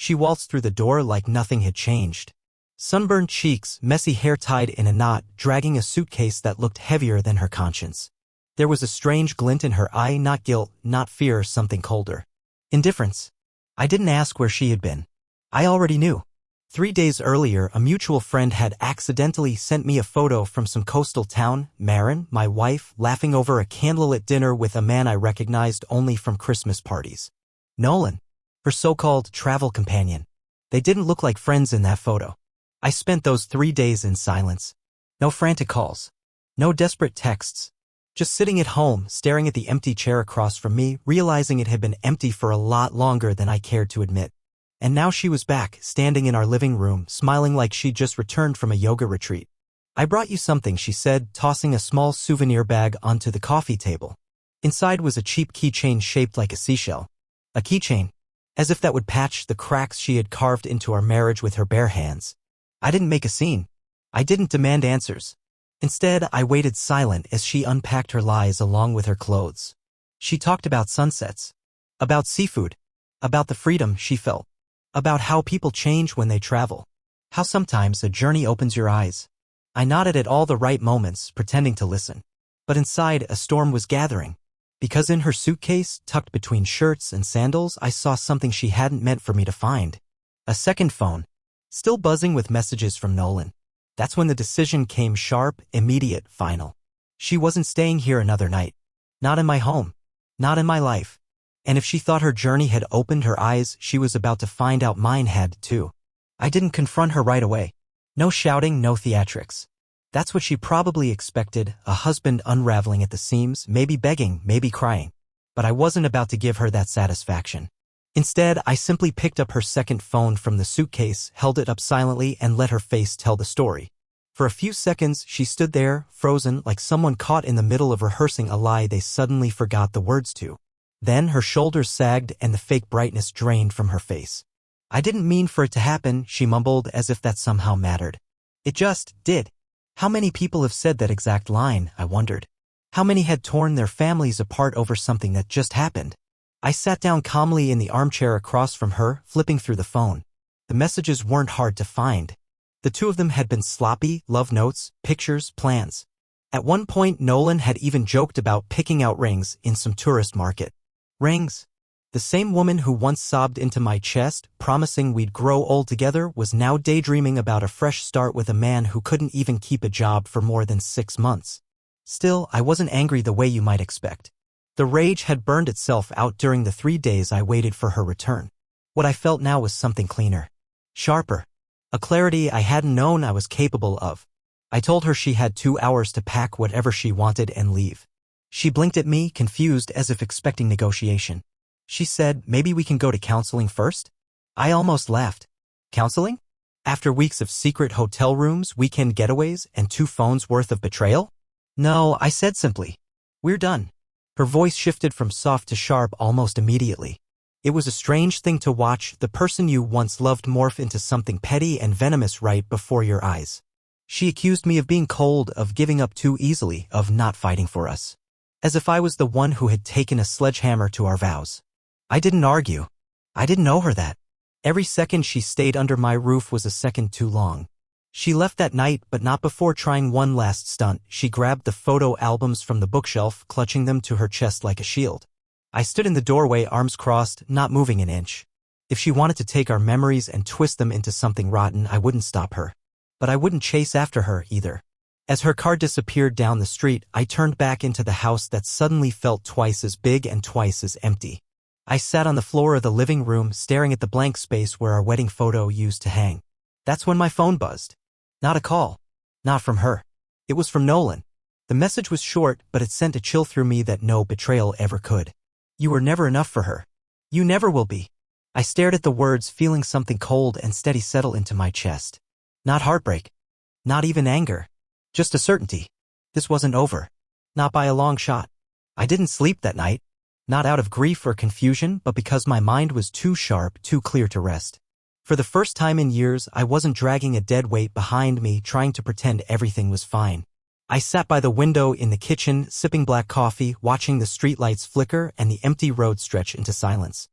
She waltzed through the door like nothing had changed. Sunburned cheeks, messy hair tied in a knot, dragging a suitcase that looked heavier than her conscience. There was a strange glint in her eye, not guilt, not fear, something colder. Indifference. I didn't ask where she had been. I already knew. 3 days earlier, a mutual friend had accidentally sent me a photo from some coastal town, Marin, my wife, laughing over a candlelit dinner with a man I recognized only from Christmas parties. Nolan, her so-called travel companion. They didn't look like friends in that photo. I spent those 3 days in silence. No frantic calls. No desperate texts. Just sitting at home, staring at the empty chair across from me, realizing it had been empty for a lot longer than I cared to admit. And now she was back, standing in our living room, smiling like she'd just returned from a yoga retreat. I brought you something, she said, tossing a small souvenir bag onto the coffee table. Inside was a cheap keychain shaped like a seashell. A keychain. As if that would patch the cracks she had carved into our marriage with her bare hands. I didn't make a scene. I didn't demand answers. Instead, I waited silent as she unpacked her lies along with her clothes. She talked about sunsets. About seafood. About the freedom she felt. About how people change when they travel. How sometimes a journey opens your eyes. I nodded at all the right moments, pretending to listen. But inside, a storm was gathering. Because in her suitcase, tucked between shirts and sandals, I saw something she hadn't meant for me to find. A second phone. Still buzzing with messages from Nolan. That's when the decision came, sharp, immediate, final. She wasn't staying here another night. Not in my home. Not in my life. And if she thought her journey had opened her eyes, she was about to find out mine had too. I didn't confront her right away. No shouting, no theatrics. That's what she probably expected, a husband unraveling at the seams, maybe begging, maybe crying. But I wasn't about to give her that satisfaction. Instead, I simply picked up her second phone from the suitcase, held it up silently, and let her face tell the story. For a few seconds, she stood there, frozen, like someone caught in the middle of rehearsing a lie they suddenly forgot the words to. Then her shoulders sagged and the fake brightness drained from her face. I didn't mean for it to happen, she mumbled, as if that somehow mattered. It just did. How many people have said that exact line, I wondered. How many had torn their families apart over something that just happened? I sat down calmly in the armchair across from her, flipping through the phone. The messages weren't hard to find. The two of them had been sloppy, love notes, pictures, plans. At one point, Nolan had even joked about picking out rings in some tourist market. Rings. The same woman who once sobbed into my chest, promising we'd grow old together, was now daydreaming about a fresh start with a man who couldn't even keep a job for more than 6 months. Still, I wasn't angry the way you might expect. The rage had burned itself out during the 3 days I waited for her return. What I felt now was something cleaner. Sharper. A clarity I hadn't known I was capable of. I told her she had 2 hours to pack whatever she wanted and leave. She blinked at me, confused, as if expecting negotiation. She said, maybe we can go to counseling first? I almost laughed. Counseling? After weeks of secret hotel rooms, weekend getaways, and 2 phones worth of betrayal? No, I said simply. We're done. Her voice shifted from soft to sharp almost immediately. It was a strange thing to watch the person you once loved morph into something petty and venomous right before your eyes. She accused me of being cold, of giving up too easily, of not fighting for us. As if I was the one who had taken a sledgehammer to our vows. I didn't argue. I didn't know her that. Every second she stayed under my roof was a second too long. She left that night, but not before trying one last stunt. She grabbed the photo albums from the bookshelf, clutching them to her chest like a shield. I stood in the doorway, arms crossed, not moving an inch. If she wanted to take our memories and twist them into something rotten, I wouldn't stop her. But I wouldn't chase after her either. As her car disappeared down the street, I turned back into the house that suddenly felt twice as big and twice as empty. I sat on the floor of the living room, staring at the blank space where our wedding photo used to hang. That's when my phone buzzed. Not a call. Not from her. It was from Nolan. The message was short, but it sent a chill through me that no betrayal ever could. You were never enough for her. You never will be. I stared at the words, feeling something cold and steady settle into my chest. Not heartbreak. Not even anger. Just a certainty. This wasn't over. Not by a long shot. I didn't sleep that night. Not out of grief or confusion, but because my mind was too sharp, too clear to rest. For the first time in years, I wasn't dragging a dead weight behind me, trying to pretend everything was fine. I sat by the window in the kitchen, sipping black coffee, watching the streetlights flicker and the empty road stretch into silence.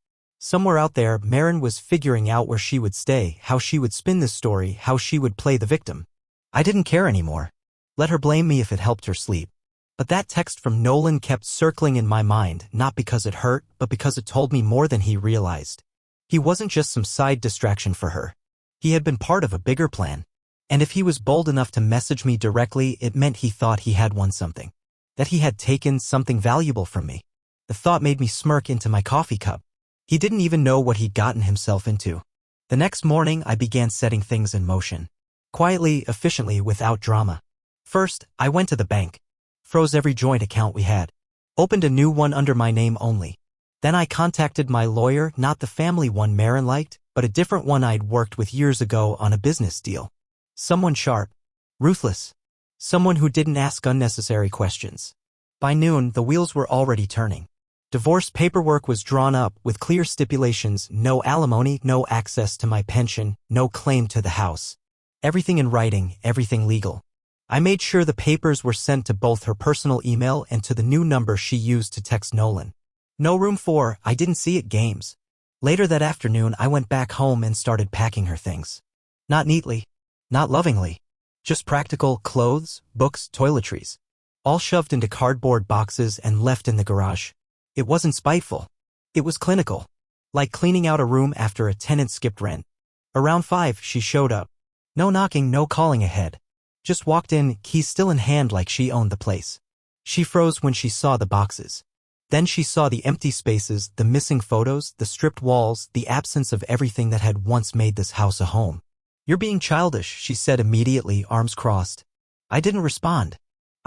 Somewhere out there, Marin was figuring out where she would stay, how she would spin this story, how she would play the victim. I didn't care anymore. Let her blame me if it helped her sleep. But that text from Nolan kept circling in my mind, not because it hurt, but because it told me more than he realized. He wasn't just some side distraction for her. He had been part of a bigger plan. And if he was bold enough to message me directly, it meant he thought he had won something. That he had taken something valuable from me. The thought made me smirk into my coffee cup. He didn't even know what he'd gotten himself into. The next morning, I began setting things in motion. Quietly, efficiently, without drama. First, I went to the bank. Froze every joint account we had. Opened a new one under my name only. Then I contacted my lawyer, not the family one Marin liked, but a different one I'd worked with years ago on a business deal. Someone sharp. Ruthless. Someone who didn't ask unnecessary questions. By noon, the wheels were already turning. Divorce paperwork was drawn up with clear stipulations: no alimony, no access to my pension, no claim to the house. Everything in writing, everything legal. I made sure the papers were sent to both her personal email and to the new number she used to text Nolan. No room for "I didn't see it" games. Later that afternoon, I went back home and started packing her things. Not neatly. Not lovingly. Just practical: clothes, books, toiletries. All shoved into cardboard boxes and left in the garage. It wasn't spiteful. It was clinical. Like cleaning out a room after a tenant skipped rent. Around 5, she showed up. No knocking, no calling ahead. Just walked in, keys still in hand, like she owned the place. She froze when she saw the boxes. Then she saw the empty spaces, the missing photos, the stripped walls, the absence of everything that had once made this house a home. "You're being childish," she said immediately, arms crossed. I didn't respond.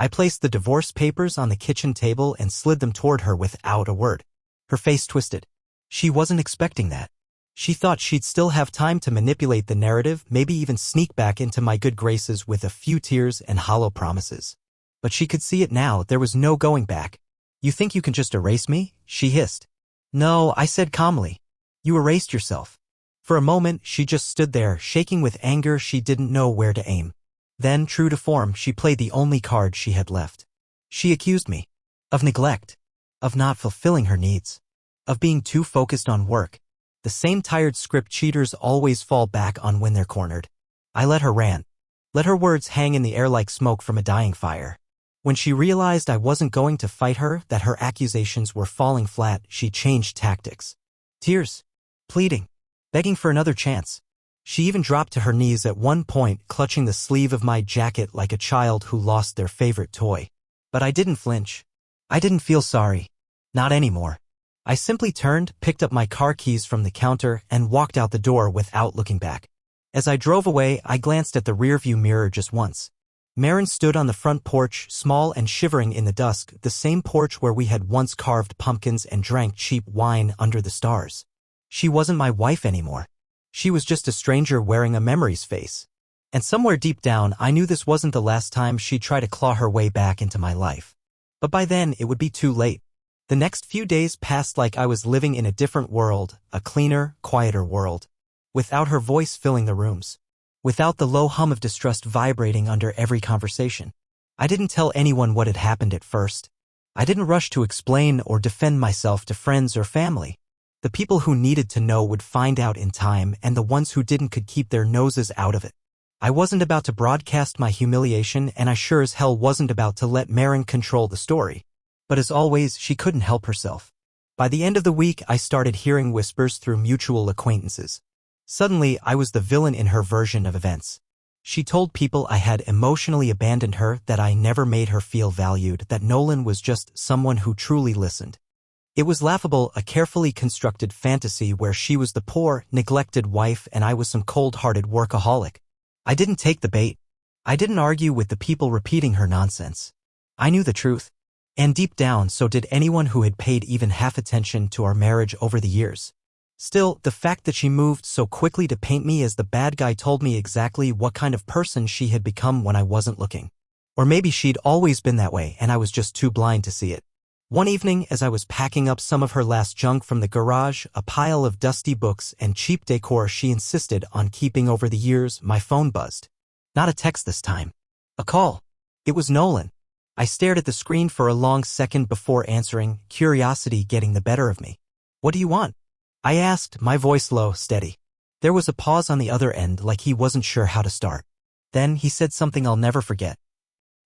I placed the divorce papers on the kitchen table and slid them toward her without a word. Her face twisted. She wasn't expecting that. She thought she'd still have time to manipulate the narrative, maybe even sneak back into my good graces with a few tears and hollow promises. But she could see it now. There was no going back. "You think you can just erase me?" she hissed. "No," I said calmly. "You erased yourself." For a moment, she just stood there, shaking with anger. She didn't know where to aim. Then, true to form, she played the only card she had left. She accused me of neglect, of not fulfilling her needs, of being too focused on work. The same tired script cheaters always fall back on when they're cornered. I let her rant. Let her words hang in the air like smoke from a dying fire. When she realized I wasn't going to fight her, that her accusations were falling flat, she changed tactics. Tears. Pleading. Begging for another chance. She even dropped to her knees at one point, clutching the sleeve of my jacket like a child who lost their favorite toy. But I didn't flinch. I didn't feel sorry. Not anymore. I simply turned, picked up my car keys from the counter, and walked out the door without looking back. As I drove away, I glanced at the rearview mirror just once. Marin stood on the front porch, small and shivering in the dusk, the same porch where we had once carved pumpkins and drank cheap wine under the stars. She wasn't my wife anymore. She was just a stranger wearing a memory's face. And somewhere deep down, I knew this wasn't the last time she'd try to claw her way back into my life. But by then, it would be too late. The next few days passed like I was living in a different world, a cleaner, quieter world. Without her voice filling the rooms. Without the low hum of distrust vibrating under every conversation. I didn't tell anyone what had happened at first. I didn't rush to explain or defend myself to friends or family. The people who needed to know would find out in time, and the ones who didn't could keep their noses out of it. I wasn't about to broadcast my humiliation, and I sure as hell wasn't about to let Marin control the story. But as always, she couldn't help herself. By the end of the week, I started hearing whispers through mutual acquaintances. Suddenly, I was the villain in her version of events. She told people I had emotionally abandoned her, that I never made her feel valued, that Nolan was just someone who truly listened. It was laughable, a carefully constructed fantasy where she was the poor, neglected wife and I was some cold-hearted workaholic. I didn't take the bait. I didn't argue with the people repeating her nonsense. I knew the truth. And deep down, so did anyone who had paid even half attention to our marriage over the years. Still, the fact that she moved so quickly to paint me as the bad guy told me exactly what kind of person she had become when I wasn't looking. Or maybe she'd always been that way and I was just too blind to see it. One evening, as I was packing up some of her last junk from the garage, a pile of dusty books and cheap decor she insisted on keeping over the years, my phone buzzed. Not a text this time. A call. It was Nolan. I stared at the screen for a long second before answering, curiosity getting the better of me. "What do you want?" I asked, my voice low, steady. There was a pause on the other end like he wasn't sure how to start. Then he said something I'll never forget.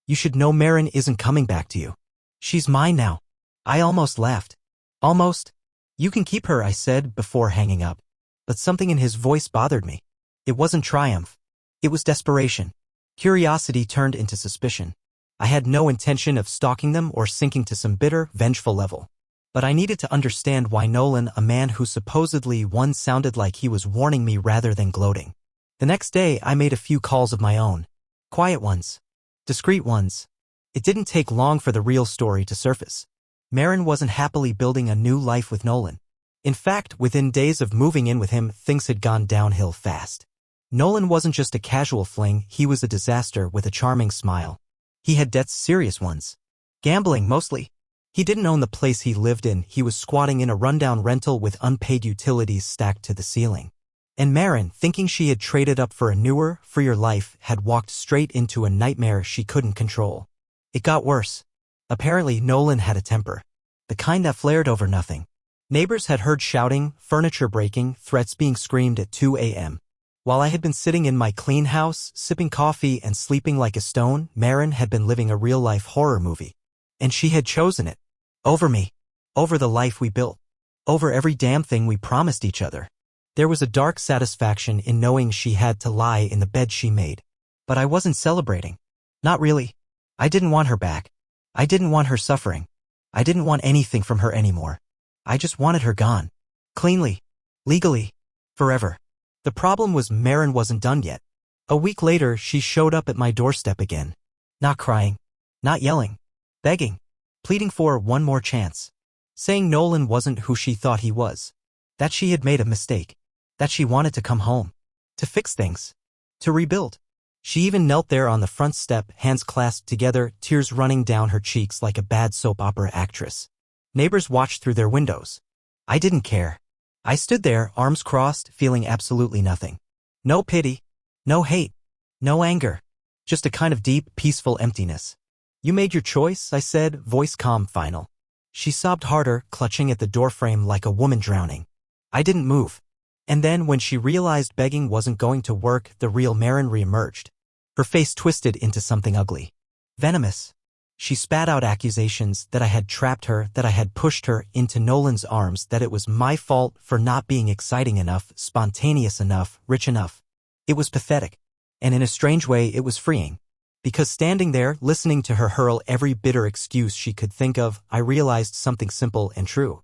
You should know Marin isn't coming back to you. She's mine now. I almost laughed. Almost? You can keep her, I said before hanging up. But something in his voice bothered me. It wasn't triumph. It was desperation. Curiosity turned into suspicion. I had no intention of stalking them or sinking to some bitter, vengeful level. But I needed to understand why Nolan, a man who supposedly once sounded like he was warning me rather than gloating. The next day, I made a few calls of my own. Quiet ones. Discreet ones. It didn't take long for the real story to surface. Marin wasn't happily building a new life with Nolan. In fact, within days of moving in with him, things had gone downhill fast. Nolan wasn't just a casual fling, he was a disaster with a charming smile. He had debts, serious ones. Gambling, mostly. He didn't own the place he lived in, he was squatting in a rundown rental with unpaid utilities stacked to the ceiling. And Marin, thinking she had traded up for a newer, freer life, had walked straight into a nightmare she couldn't control. It got worse. Apparently, Nolan had a temper. The kind that flared over nothing. Neighbors had heard shouting, furniture breaking, threats being screamed at 2 a.m. While I had been sitting in my clean house, sipping coffee and sleeping like a stone, Marin had been living a real-life horror movie. And she had chosen it. Over me. Over the life we built. Over every damn thing we promised each other. There was a dark satisfaction in knowing she had to lie in the bed she made. But I wasn't celebrating. Not really. I didn't want her back. I didn't want her suffering. I didn't want anything from her anymore. I just wanted her gone. Cleanly. Legally. Forever. The problem was Marin wasn't done yet. A week later, she showed up at my doorstep again. Not crying. Not yelling. Begging. Pleading for one more chance. Saying Nolan wasn't who she thought he was. That she had made a mistake. That she wanted to come home. To fix things. To rebuild. She even knelt there on the front step, hands clasped together, tears running down her cheeks like a bad soap opera actress. Neighbors watched through their windows. I didn't care. I stood there, arms crossed, feeling absolutely nothing. No pity. No hate. No anger. Just a kind of deep, peaceful emptiness. You made your choice, I said, voice calm, final. She sobbed harder, clutching at the doorframe like a woman drowning. I didn't move. And then, when she realized begging wasn't going to work, the real Marin reemerged. Her face twisted into something ugly. Venomous. She spat out accusations that I had trapped her, that I had pushed her into Nolan's arms, that it was my fault for not being exciting enough, spontaneous enough, rich enough. It was pathetic. And in a strange way, it was freeing. Because standing there, listening to her hurl every bitter excuse she could think of, I realized something simple and true.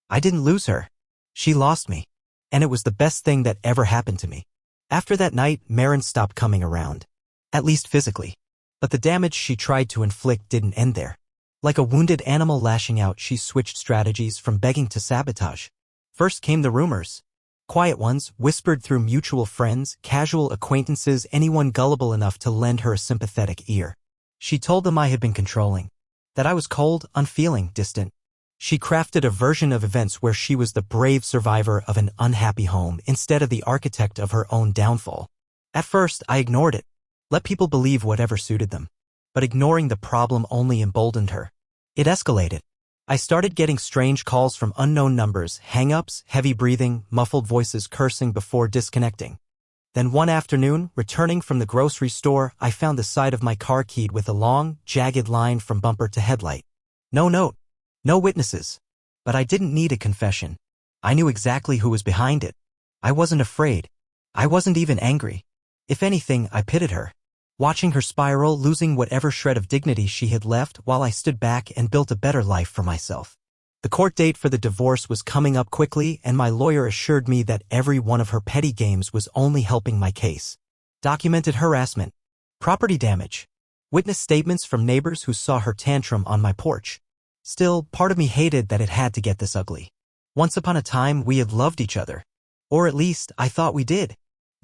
I didn't lose her. She lost me. And it was the best thing that ever happened to me. After that night, Marin stopped coming around. At least physically. But the damage she tried to inflict didn't end there. Like a wounded animal lashing out, she switched strategies from begging to sabotage. First came the rumors. Quiet ones, whispered through mutual friends, casual acquaintances, anyone gullible enough to lend her a sympathetic ear. She told them I had been controlling. That I was cold, unfeeling, distant. She crafted a version of events where she was the brave survivor of an unhappy home instead of the architect of her own downfall. At first, I ignored it. Let people believe whatever suited them. But ignoring the problem only emboldened her. It escalated. I started getting strange calls from unknown numbers, hang-ups, heavy breathing, muffled voices cursing before disconnecting. Then one afternoon, returning from the grocery store, I found the side of my car keyed with a long, jagged line from bumper to headlight. No note. No witnesses. But I didn't need a confession. I knew exactly who was behind it. I wasn't afraid. I wasn't even angry. If anything, I pitied her. Watching her spiral, losing whatever shred of dignity she had left while I stood back and built a better life for myself. The court date for the divorce was coming up quickly, and my lawyer assured me that every one of her petty games was only helping my case. Documented harassment. Property damage. Witness statements from neighbors who saw her tantrum on my porch. Still, part of me hated that it had to get this ugly. Once upon a time, we had loved each other. Or at least, I thought we did.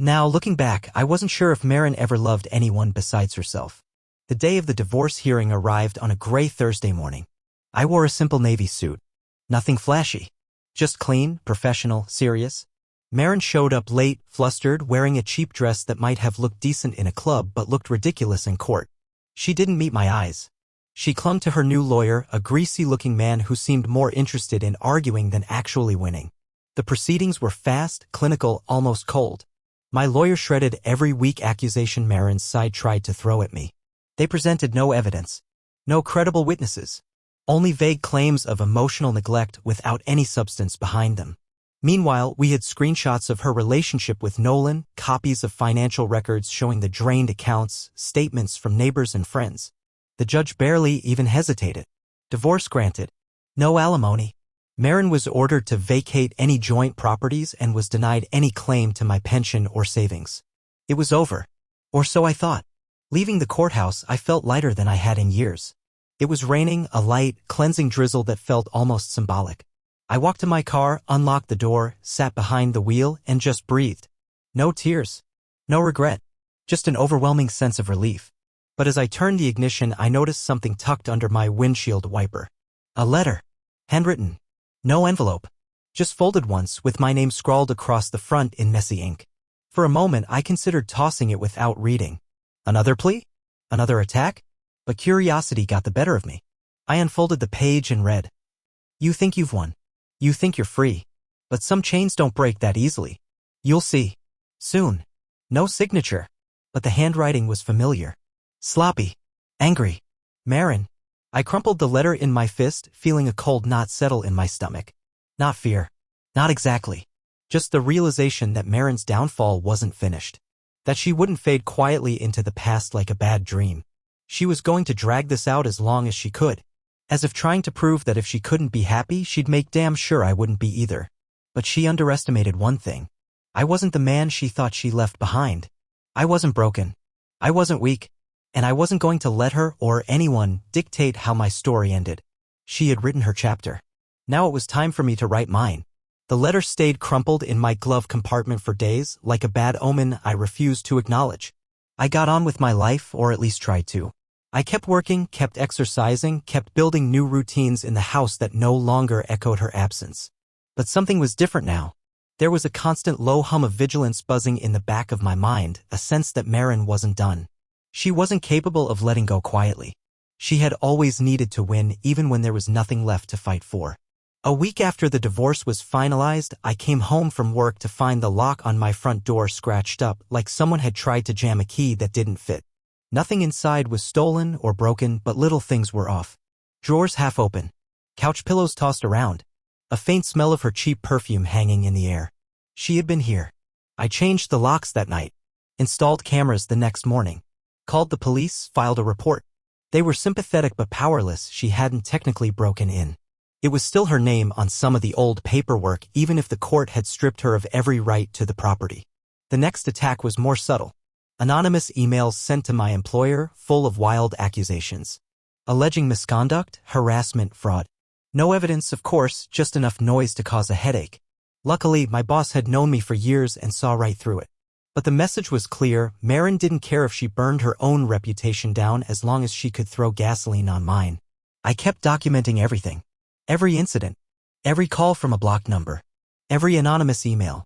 Now, looking back, I wasn't sure if Marin ever loved anyone besides herself. The day of the divorce hearing arrived on a gray Thursday morning. I wore a simple navy suit. Nothing flashy. Just clean, professional, serious. Marin showed up late, flustered, wearing a cheap dress that might have looked decent in a club but looked ridiculous in court. She didn't meet my eyes. She clung to her new lawyer, a greasy-looking man who seemed more interested in arguing than actually winning. The proceedings were fast, clinical, almost cold. My lawyer shredded every weak accusation Marin's side tried to throw at me. They presented no evidence, no credible witnesses, only vague claims of emotional neglect without any substance behind them. Meanwhile, we had screenshots of her relationship with Nolan, copies of financial records showing the drained accounts, statements from neighbors and friends. The judge barely even hesitated. Divorce granted. No alimony. Marin was ordered to vacate any joint properties and was denied any claim to my pension or savings. It was over. Or so I thought. Leaving the courthouse, I felt lighter than I had in years. It was raining, a light, cleansing drizzle that felt almost symbolic. I walked to my car, unlocked the door, sat behind the wheel, and just breathed. No tears. No regret. Just an overwhelming sense of relief. But as I turned the ignition, I noticed something tucked under my windshield wiper. A letter. Handwritten. No envelope. Just folded once, with my name scrawled across the front in messy ink. For a moment, I considered tossing it without reading. Another plea? Another attack? But curiosity got the better of me. I unfolded the page and read. You think you've won. You think you're free. But some chains don't break that easily. You'll see. Soon. No signature. But the handwriting was familiar. Sloppy. Angry. Marin. I crumpled the letter in my fist, feeling a cold knot settle in my stomach. Not fear. Not exactly. Just the realization that Marin's downfall wasn't finished. That she wouldn't fade quietly into the past like a bad dream. She was going to drag this out as long as she could. As if trying to prove that if she couldn't be happy, she'd make damn sure I wouldn't be either. But she underestimated one thing. I wasn't the man she thought she left behind. I wasn't broken. I wasn't weak. And I wasn't going to let her or anyone dictate how my story ended. She had written her chapter. Now it was time for me to write mine. The letter stayed crumpled in my glove compartment for days, like a bad omen I refused to acknowledge. I got on with my life, or at least tried to. I kept working, kept exercising, kept building new routines in the house that no longer echoed her absence. But something was different now. There was a constant low hum of vigilance buzzing in the back of my mind, a sense that Marin wasn't done. She wasn't capable of letting go quietly. She had always needed to win, even when there was nothing left to fight for. A week after the divorce was finalized, I came home from work to find the lock on my front door scratched up, like someone had tried to jam a key that didn't fit. Nothing inside was stolen or broken, but little things were off. Drawers half open. Couch pillows tossed around. A faint smell of her cheap perfume hanging in the air. She had been here. I changed the locks that night. Installed cameras the next morning. Called the police, filed a report. They were sympathetic but powerless. She hadn't technically broken in. It was still her name on some of the old paperwork, even if the court had stripped her of every right to the property. The next attack was more subtle. Anonymous emails sent to my employer, full of wild accusations. Alleging misconduct, harassment, fraud. No evidence, of course, just enough noise to cause a headache. Luckily, my boss had known me for years and saw right through it. But the message was clear. Marin didn't care if she burned her own reputation down as long as she could throw gasoline on mine. I kept documenting everything. Every incident. Every call from a blocked number. Every anonymous email.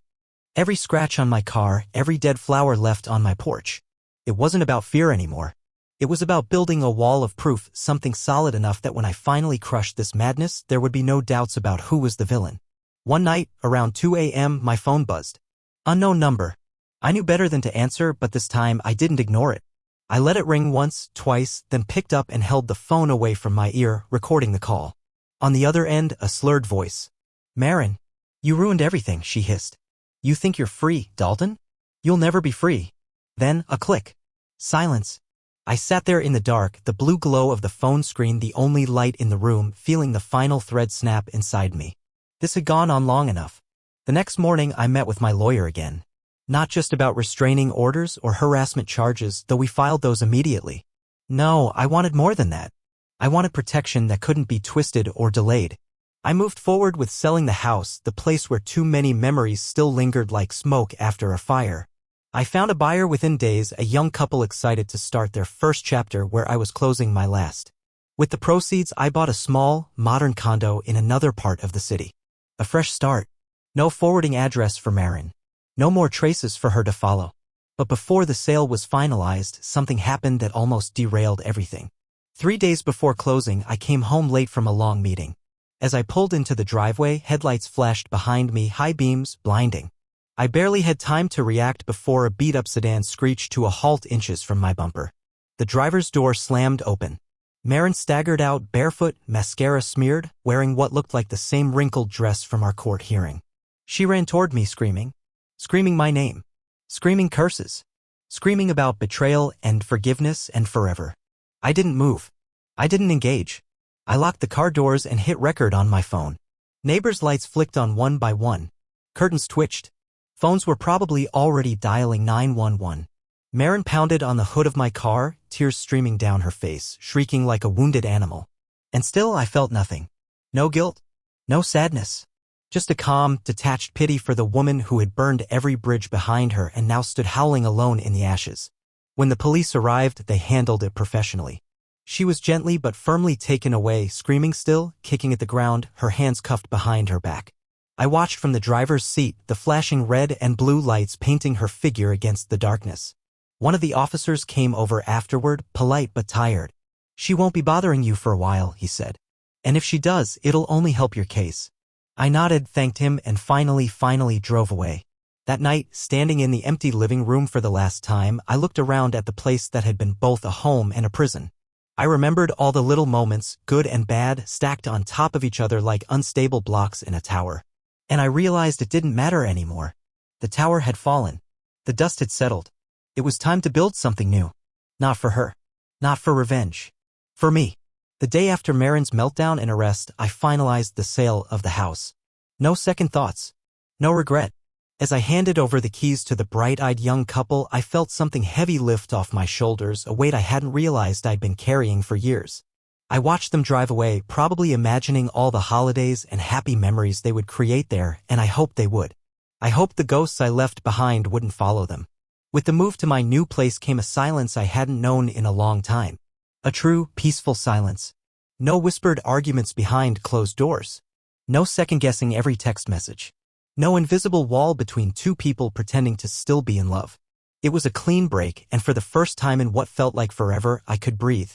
Every scratch on my car, every dead flower left on my porch. It wasn't about fear anymore. It was about building a wall of proof, something solid enough that when I finally crushed this madness, there would be no doubts about who was the villain. One night, around 2 a.m., my phone buzzed. Unknown number. I knew better than to answer, but this time I didn't ignore it. I let it ring once, twice, then picked up and held the phone away from my ear, recording the call. On the other end, a slurred voice. Marin, you ruined everything, she hissed. You think you're free, Dalton? You'll never be free. Then, a click. Silence. I sat there in the dark, the blue glow of the phone screen the only light in the room, feeling the final thread snap inside me. This had gone on long enough. The next morning, I met with my lawyer again. Not just about restraining orders or harassment charges, though we filed those immediately. No, I wanted more than that. I wanted protection that couldn't be twisted or delayed. I moved forward with selling the house, the place where too many memories still lingered like smoke after a fire. I found a buyer within days, a young couple excited to start their first chapter where I was closing my last. With the proceeds, I bought a small, modern condo in another part of the city. A fresh start. No forwarding address for Marin. No more traces for her to follow. But before the sale was finalized, something happened that almost derailed everything. 3 days before closing, I came home late from a long meeting. As I pulled into the driveway, headlights flashed behind me, high beams, blinding. I barely had time to react before a beat-up sedan screeched to a halt inches from my bumper. The driver's door slammed open. Marin staggered out, barefoot, mascara smeared, wearing what looked like the same wrinkled dress from our court hearing. She ran toward me screaming. Screaming my name. Screaming curses. Screaming about betrayal and forgiveness and forever. I didn't move. I didn't engage. I locked the car doors and hit record on my phone. Neighbors' lights flicked on one by one. Curtains twitched. Phones were probably already dialing 911. Marin pounded on the hood of my car, tears streaming down her face, shrieking like a wounded animal. And still I felt nothing. No guilt. No sadness. Just a calm, detached pity for the woman who had burned every bridge behind her and now stood howling alone in the ashes. When the police arrived, they handled it professionally. She was gently but firmly taken away, screaming still, kicking at the ground, her hands cuffed behind her back. I watched from the driver's seat, the flashing red and blue lights painting her figure against the darkness. One of the officers came over afterward, polite but tired. "She won't be bothering you for a while," he said. "And if she does, it'll only help your case." I nodded, thanked him, and finally drove away. That night, standing in the empty living room for the last time, I looked around at the place that had been both a home and a prison. I remembered all the little moments, good and bad, stacked on top of each other like unstable blocks in a tower. And I realized it didn't matter anymore. The tower had fallen. The dust had settled. It was time to build something new. Not for her. Not for revenge. For me. The day after Marin's meltdown and arrest, I finalized the sale of the house. No second thoughts. No regret. As I handed over the keys to the bright-eyed young couple, I felt something heavy lift off my shoulders, a weight I hadn't realized I'd been carrying for years. I watched them drive away, probably imagining all the holidays and happy memories they would create there, and I hoped they would. I hoped the ghosts I left behind wouldn't follow them. With the move to my new place came a silence I hadn't known in a long time. A true, peaceful silence. No whispered arguments behind closed doors. No second-guessing every text message. No invisible wall between two people pretending to still be in love. It was a clean break, and for the first time in what felt like forever, I could breathe.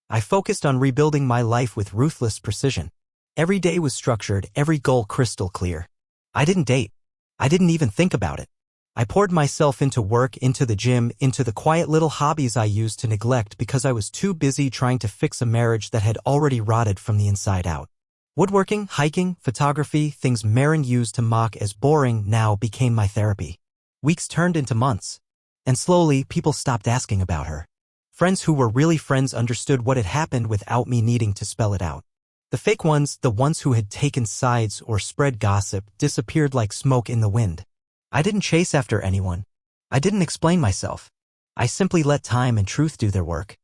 I focused on rebuilding my life with ruthless precision. Every day was structured, every goal crystal clear. I didn't date. I didn't even think about it. I poured myself into work, into the gym, into the quiet little hobbies I used to neglect because I was too busy trying to fix a marriage that had already rotted from the inside out. Woodworking, hiking, photography, things Marin used to mock as boring now became my therapy. Weeks turned into months. And slowly, people stopped asking about her. Friends who were really friends understood what had happened without me needing to spell it out. The fake ones, the ones who had taken sides or spread gossip, disappeared like smoke in the wind. I didn't chase after anyone. I didn't explain myself. I simply let time and truth do their work.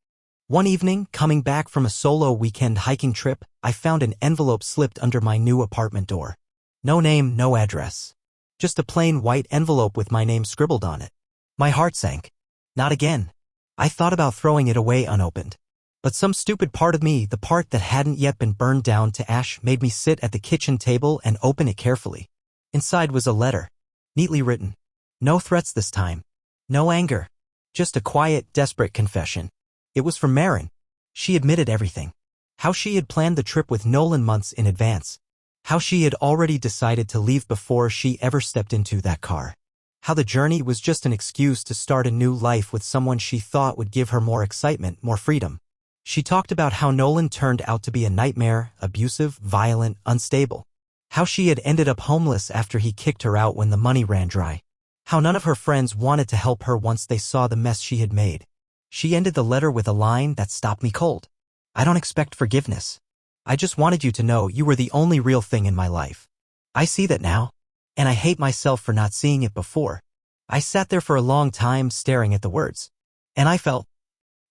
One evening, coming back from a solo weekend hiking trip, I found an envelope slipped under my new apartment door. No name, no address. Just a plain white envelope with my name scribbled on it. My heart sank. Not again. I thought about throwing it away unopened. But some stupid part of me, the part that hadn't yet been burned down to ash, made me sit at the kitchen table and open it carefully. Inside was a letter. Neatly written. No threats this time. No anger. Just a quiet, desperate confession. It was from Marin. She admitted everything. How she had planned the trip with Nolan months in advance. How she had already decided to leave before she ever stepped into that car. How the journey was just an excuse to start a new life with someone she thought would give her more excitement, more freedom. She talked about how Nolan turned out to be a nightmare, abusive, violent, unstable. How she had ended up homeless after he kicked her out when the money ran dry. How none of her friends wanted to help her once they saw the mess she had made. She ended the letter with a line that stopped me cold. I don't expect forgiveness. I just wanted you to know you were the only real thing in my life. I see that now. And I hate myself for not seeing it before. I sat there for a long time staring at the words. And I felt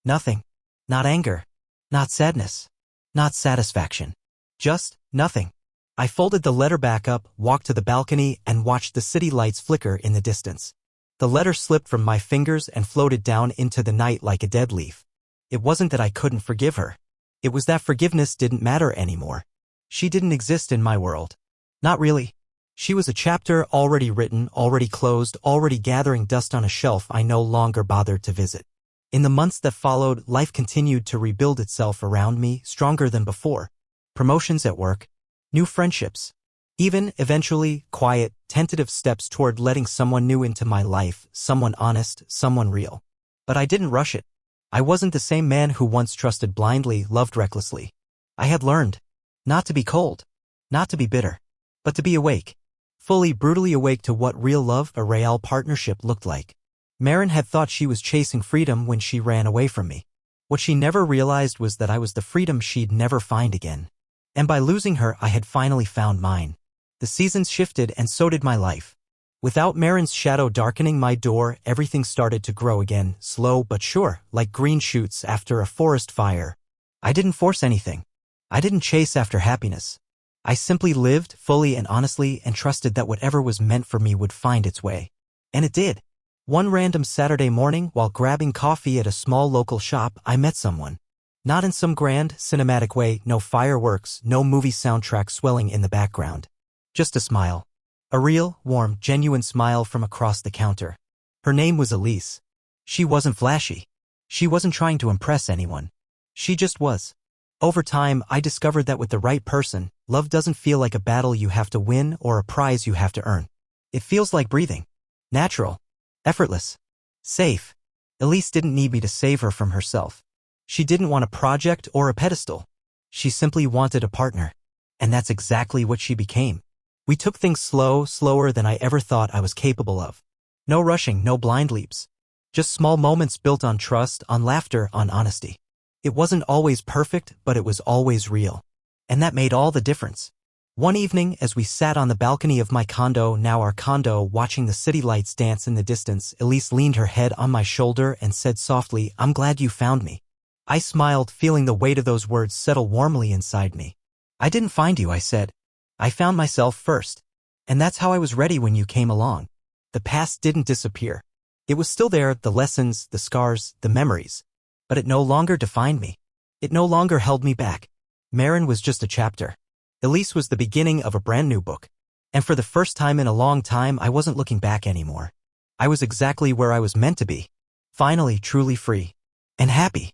nothing. Not anger. Not sadness. Not satisfaction. Just nothing. I folded the letter back up, walked to the balcony, and watched the city lights flicker in the distance. The letter slipped from my fingers and floated down into the night like a dead leaf. It wasn't that I couldn't forgive her. It was that forgiveness didn't matter anymore. She didn't exist in my world. Not really. She was a chapter already written, already closed, already gathering dust on a shelf I no longer bothered to visit. In the months that followed, life continued to rebuild itself around me, stronger than before. Promotions at work. new friendships. Even, eventually, quiet, tentative steps toward letting someone new into my life, someone honest, someone real. But I didn't rush it. I wasn't the same man who once trusted blindly, loved recklessly. I had learned not to be cold, not to be bitter, but to be awake. Fully, brutally awake to what real love, a real partnership looked like. Maren had thought she was chasing freedom when she ran away from me. What she never realized was that I was the freedom she'd never find again. And by losing her, I had finally found mine. The seasons shifted and so did my life. Without Maren's shadow darkening my door, everything started to grow again, slow but sure, like green shoots after a forest fire. I didn't force anything. I didn't chase after happiness. I simply lived, fully and honestly, and trusted that whatever was meant for me would find its way. And it did. One random Saturday morning, while grabbing coffee at a small local shop, I met someone. Not in some grand, cinematic way, no fireworks, no movie soundtrack swelling in the background. Just a smile. A real, warm, genuine smile from across the counter. Her name was Elise. She wasn't flashy. She wasn't trying to impress anyone. She just was. Over time, I discovered that with the right person, love doesn't feel like a battle you have to win or a prize you have to earn. It feels like breathing. Natural. Effortless. Safe. Elise didn't need me to save her from herself. She didn't want a project or a pedestal. She simply wanted a partner. And that's exactly what she became. We took things slower than I ever thought I was capable of. No rushing, no blind leaps. Just small moments built on trust, on laughter, on honesty. It wasn't always perfect, but it was always real. And that made all the difference. One evening, as we sat on the balcony of my condo, now our condo, watching the city lights dance in the distance, Elise leaned her head on my shoulder and said softly, "I'm glad you found me." I smiled, feeling the weight of those words settle warmly inside me. "I didn't find you," I said. "I found myself first. And that's how I was ready when you came along." The past didn't disappear. It was still there, the lessons, the scars, the memories. But it no longer defined me. It no longer held me back. Maren was just a chapter. Elise was the beginning of a brand new book. And for the first time in a long time, I wasn't looking back anymore. I was exactly where I was meant to be. Finally, truly free. And happy.